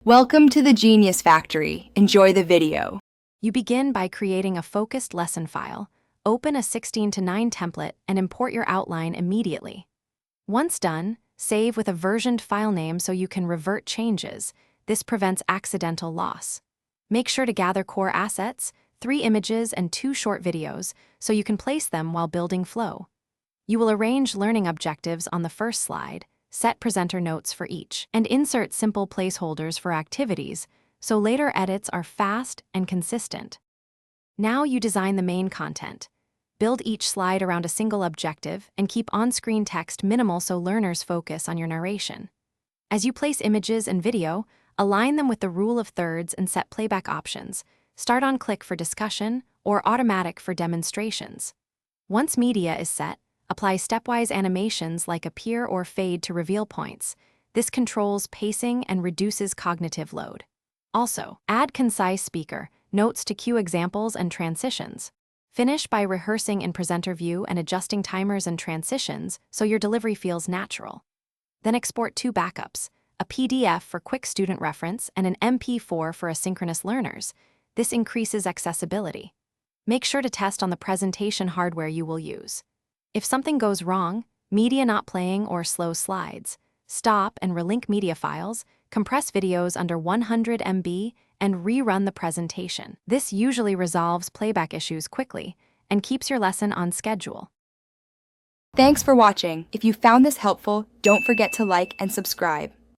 Welcome to the Genius Factory. Enjoy the video. You begin by creating a focused lesson file, open a 16:9 template, and import your outline immediately. Once done, save with a versioned file name so you can revert changes. This prevents accidental loss. Make sure to gather core assets, 3 images and 2 short videos, so you can place them while building flow. You will arrange learning objectives on the first slide, set presenter notes for each, and insert simple placeholders for activities, so later edits are fast and consistent. Now you design the main content. Build each slide around a single objective and keep on-screen text minimal so learners focus on your narration. As you place images and video, align them with the rule of thirds and set playback options. Start on click for discussion or automatic for demonstrations. Once media is set, apply stepwise animations like appear or fade to reveal points. This controls pacing and reduces cognitive load. Also, add concise speaker notes to cue examples and transitions. Finish by rehearsing in presenter view and adjusting timers and transitions so your delivery feels natural. Then export 2 backups, a PDF for quick student reference and an MP4 for asynchronous learners. This increases accessibility. Make sure to test on the presentation hardware you will use. If something goes wrong, media not playing or slow slides, stop and relink media files, compress videos under 100 MB, and rerun the presentation. This usually resolves playback issues quickly and keeps your lesson on schedule. Thanks for watching. If you found this helpful, don't forget to like and subscribe.